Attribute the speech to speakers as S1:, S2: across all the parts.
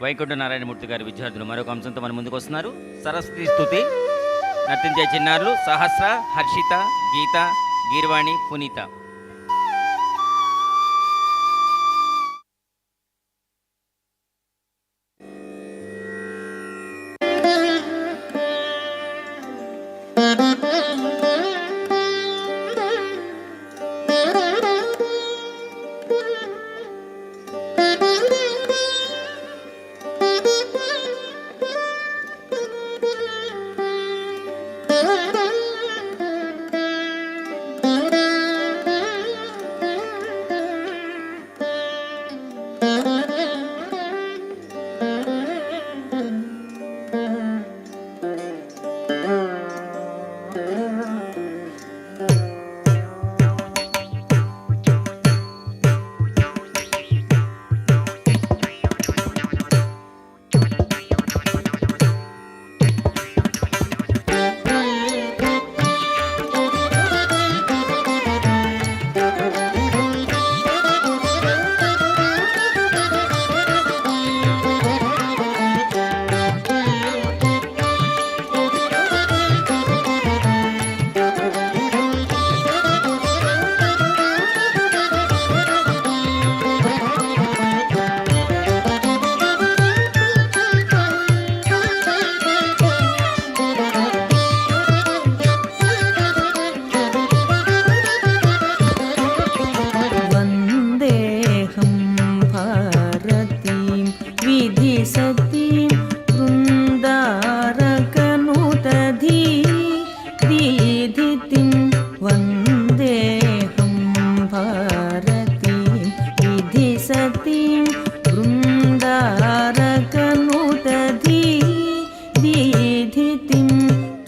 S1: వైకుంఠ నారాయణమూర్తి గారి విద్యార్థులు మరొక అంశంతో మన ముందుకు వస్తున్నారు. సరస్వతి స్తుతి నర్తించే చిన్నారులు సహస్ర, హర్షిత, గీత, గీర్వాణి, పునీత.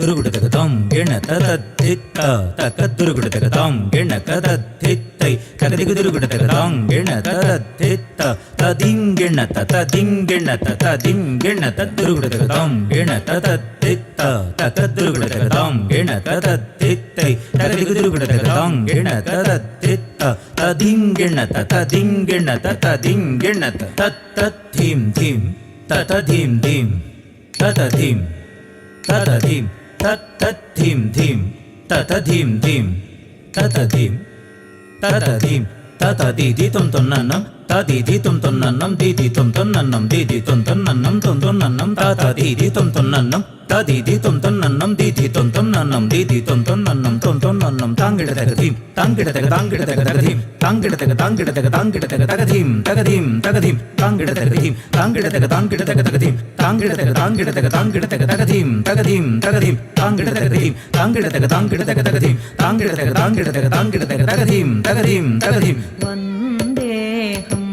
S2: దురుగుడతగతాం గిణతతత్తిత్త తకదురుగుడతగతాం గిణతతత్తిత్తై తకదిగుదురుగుడతగతాం గిణతతత్తిత్త తదింగిణత తదింగిణత తదింగిణత దురుగుడతగతాం గిణతతత్తిత్త తకదురుగుడతగతాం గిణతతత్తిత్తై తకదిగుదురుగుడతగతాం గిణతతత్తిత్త తదింగిణత తదింగిణత తదింగిణత తత్తథీం ధీం తతధీం ధీం తతధీం తతధీం తత్తథీం ధీం తతధీం ధీం తతధీం తతధీం తతదీదితుం తొన్నన్నం తదీదితుం తొన్నన్నం దీదితుం తొన్నన్నం దీదితుం తొన్నన్నం తొన్నన్నం తతదీదితుం తొన్నన్నం తదీదితుం తొన్నన్నం దీదితుం తొన్నన్నం దీదితుం తొన్నన్నం తొన్నన్నం తాంగిడతగధీం తాంగిడతగధీం తాంగిడతగధీం తగధీం తగధీం తాంగిడతగధీం తాంగిడతగధీం తాంగిడతగధీం తగధీం తగధీం తాంగిడతగధీం తాంగిడతగధీం తగధీం
S3: వందేహం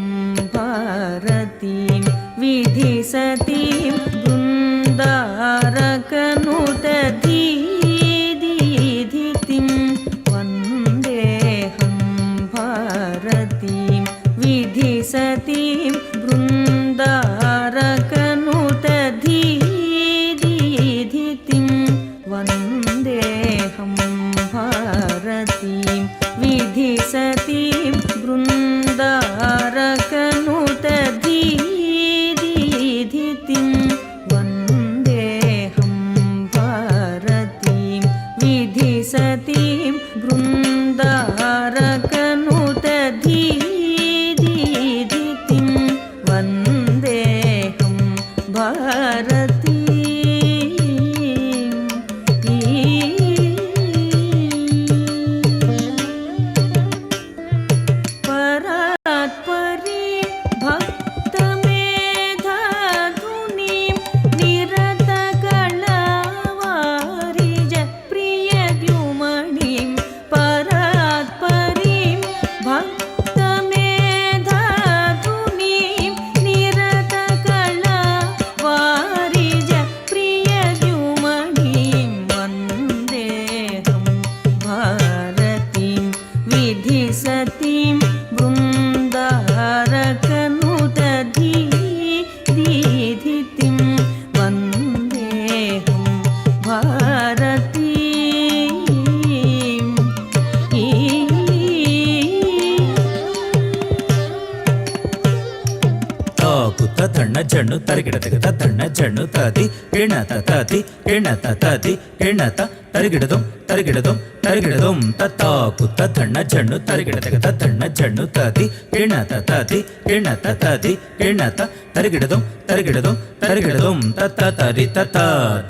S3: భారతీం విధిసతీం బృందారకనుతధీదిధితిం వందేహం భారతీం విధిసతీం బృందారకనుతధీదిధితిం వందేహం భారతీం విధిసతీం బృందారకనుతధీదిధితిం
S2: కుత ధణ జణు తరిగిడ తెగత ధణ జణు తది కిణత తది కిణత తది కిణత తరిగిడదం తరిగిడదం తరిగిడదం తత కుత ధణ జణు తరిగిడ తెగత ధణ జణు తది కిణత తది కిణత తది కిణత తరిగిడదం తరిగిడదం తరిగిడదం తత తరి తత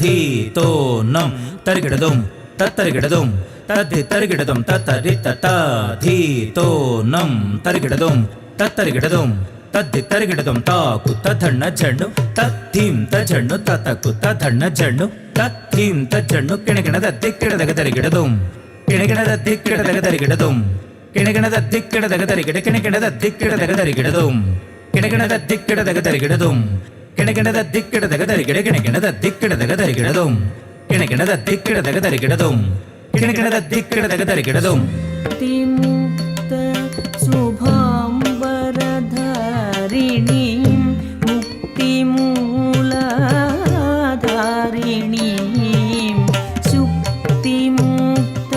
S2: ధీతో నం తరిగిడదం తరిగిడదం తది తరిగిడదం తతరి తత ధీతో నం తరిగిడదం తరిగిడదం తద్ది తరిగిడదం తాకు తధಣ್ಣ ಜಣ್ಣು ತತ್ತೀಂ ತಜಣ್ಣು ತತಕು ತಧಣ್ಣ ಜಣ್ಣು ತತ್ತೀಂ ತಜಣ್ಣು ಕಿಣಗಿಣದ ದಿಕ್ಕಿಡದಗ ತರಿಗಿಡದಂ ಕಿಣಗಿಣದ ದಿಕ್ಕಿಡದಗ ತರಿಗಿಡದಂ ಕಿಣಗಿಣದ ದಿಕ್ಕಿಡದಗ ತರಿಗಿಡ ಕಿಣಗಿಣದ ದಿಕ್ಕಿಡದಗ ತರಿಗಿಡದಂ ಕಿಣಗಿಣದ ದಿಕ್ಕಿಡದಗ ತರಿಗಿಡದಂ ಕಿಣಗಿಣದ ದಿಕ್ಕಿಡದಗ ತರಿಗಿಡ ಕಿಣಗಿಣದ ದಿಕ್ಕಿಡದಗ ತರಿಗಿಡದಂ ಕಿಣಗಿಣದ ದಿಕ್ಕಿಡದಗ ತರಿಗಿಡದಂ ಕಿಣಗಿಣದ ದಿಕ್ಕಿಡದಗ ತರಿಗಿಡದಂ
S3: ಮುಕ್ತ ಶುಭಾಂಬರಧಾರಿಣೀಂ ಮುಕ್ತಿಮೂಲಧಾರಿಣೀಂ ಶುಕ್ತಿಮುಕ್ತ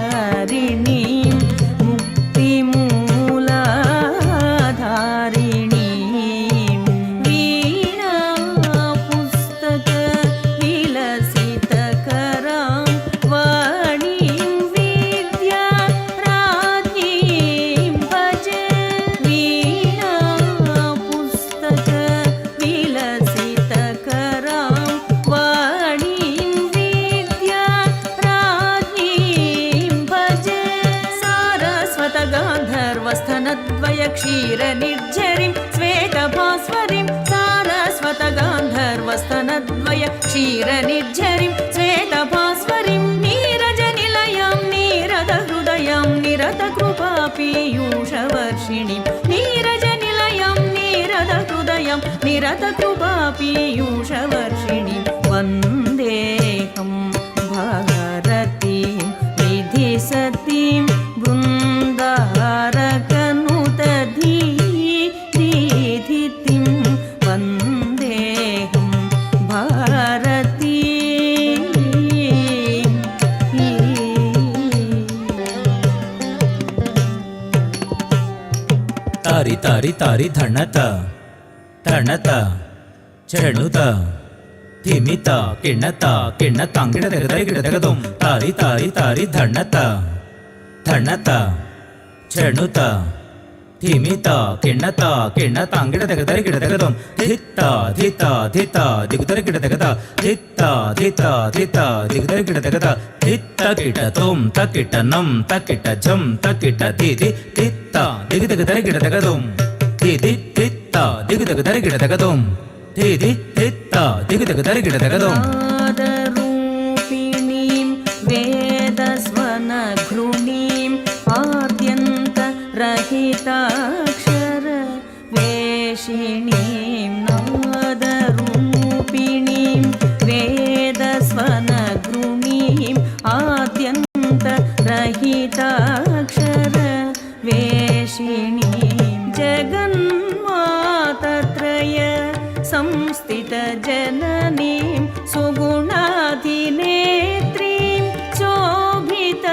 S3: ಶುಭಾಂಬರಧಾರಿಣೀಂ ಮುಕ್ತಿಮೂಲಧಾರಿಣೀಂ ವೀಣಾ ಪುಸ್ತಕ ವಿಲಸಿತಕರಾಂ ವಾಣೀಂ ವಿದ್ಯಾ ರಾಜ್ಞೀಂ ಭಜೆ ವೀಣಾ ಪುಸ್ತಕ ವಿಲಸಿತಕರಾಂ ವಾಣೀಂ ವಿದ್ಯಾ ರಾಜ್ಞೀಂ ಭಜೆ ಸಾರಸ್ವತ ಗಾಂಧರ್ವಸ್ಥನದ್ವಯ ಕ್ಷೀರ ನಿರ್ಜರಿಂ ಶ್ವೇತಭಾಸ್ವರಿಂ ಸಾರಸ್ವತ ಗಾಂಧರ್ವಸ್ಥನದ್ವಯ ಕ್ಷೀರ ನಿರ್ಜರಿಂ ಶ್ವೇತಭಾಸ್ವರಿಂ ನೀರಜ ನಿಲಯಂ ನೀರದ ಹೃದಯಂ ನಿರತ ಕೃಪಾ ಪೀಯೂಷವರ್ಷಿಣಿಂ ನೀರಜ ನಿಲಯಂ ನೀರದ ಹೃದಯಂ ನಿರತ ಕೃಪಾ ಪೀಯೂಷವರ್ಷಿಣಿಂ ವಂದೇಹಂ ಭಾರತೀಂ ವಿಧಿ ಸತೀಂ ಬೃಂದಾರಕನುತಧೀಧಿತಿಂ ವಂದೇಹಂ ಭಾರತೀಂ
S2: ತಾರಿ ತಾರಿ ತಾರಿ ಧಣತ ತಣತ ಚಣುತ ಧಿಮಿತ ಕಿಣತ ಕಿಣತಾಂಗಿಡ ತೆಗದರಿಗಿಡ ತೆಗದಂ ತಾರಿ ತಾರಿ ತಾರಿ ಧಣತ ಧಣತ ಚಣುತ ಧಿಮಿತ ಕಿಣತ ಕಿಣತಾಂಗಿಡ ತೆಗದರಿಗಿಡ ತೆಗದಂ ಧಿತ್ತ ಧಿತ ಧಿತ ದಿಗುದರಿಗಿಡ ತೆಗದ ಧಿತ್ತ ಧಿತ ಧಿತ ದಿಗುದರಿಗಿಡ ತೆಗದ ಧಿತ್ತ ಕಿಟ ತೊಂ ತಕಿಟ ನಂ ತಕಿಟ ಜಂ ತಕಿಟ ದಿದಿ ಧಿತ್ತ ದಿಗುದರಿಗಿಡ ತೆಗದಂ ದಿದಿ ಧಿತ್ತ ದಿಗುದರಿಗಿಡ ತೆಗದಂ ದಿದಿ ಧಿತ್ತ ದಿಗುದರಿಗಿಡ ತೆಗದಂ
S3: ರೂಪಿಣೀಂ ವೇದಸ್ವನಘೃಣೀಂ ಆದ್ಯಂತ ರಹಿತಾಕ್ಷರ ವೇಷಿಣೀಂ ನಾದರೂಪಿಣೀಂ ವೇದಸ್ವನಘೃಣೀಂ ಆದ್ಯಂತ ರಹಿತಾಕ್ಷರ ವೇಷಿಣೀಂ ಜಗನ್ಮಾತತ್ರಯ ಸಂಸ್ಥಿತ ಜನನೀಂ ಸುಗುಣಾಧಿನೇತ್ರೀಂ ಶೋಭಿತ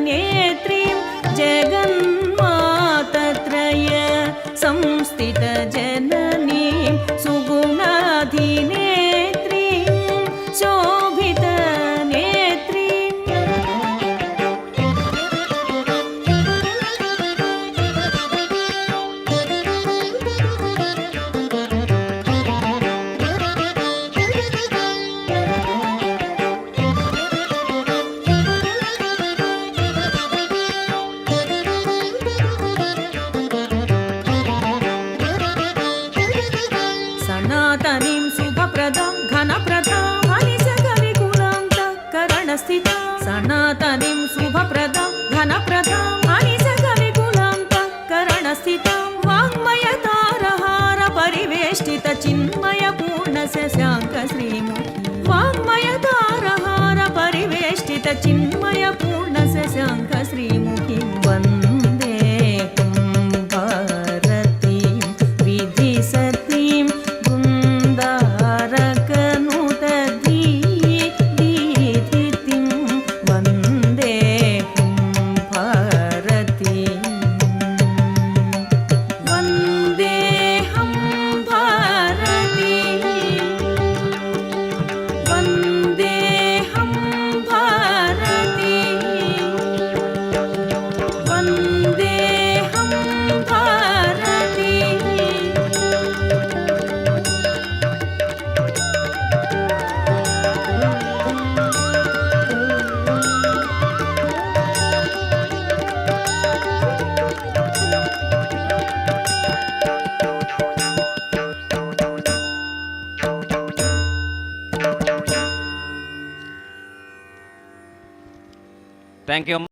S3: ನೇತ್ರೀಂ ಜಗನ್ಮಾತತ್ರಯ ಸಂಸ್ಥಿತ ಜನನೀಂ ಸುಗುಣಾಧಿನೇತ್ರೀಂ ಶೋಭಿತ ನೇತ್ರೀಂ ಸನಾತನಿಂ ಶುಭಪ್ರದಾಂ ಘನಪ್ರದಾಂ ಅನಿಸಕವಿಕುಲಾಂತಃಕರಣಸ್ಥಿತಾಂ ಸನಾತನಿಂ ಶುಭಪ್ರದಾಂ ಘನಪ್ರದಾಂ ಅನಿಸಕವಿಕುಲಾಂತಃಕರಣಸ್ಥಿತಾಂ ವಾङ्ಮಯತಾರಹಾರ ಪರಿವೇಷ್ಟಿತ ಚಿನ್ಮಯ ಪೂರ್ಣ ಶಶಾಂಕ ಶ್ರೀಮುಖಿ ವಾङ्ಮಯತಾರಹಾರ ಪರಿವೇಷ್ಟಿತ ಚಿನ್ಮಯ ಪೂರ್ಣ ಶಶಾಂಕ ಶ್ರೀಮುಖಿ ವಂದೇಹಂ ಭಾರತೀಂ ವಿಧಿ ಸತೀಂ ಬೃಂದಾರಕನುತಧೀಧಿತಿಂ ವಂದೇಹಂ ಭಾರತೀಂ ವಂದೇಹಂ
S1: థ్యాంక్ యూ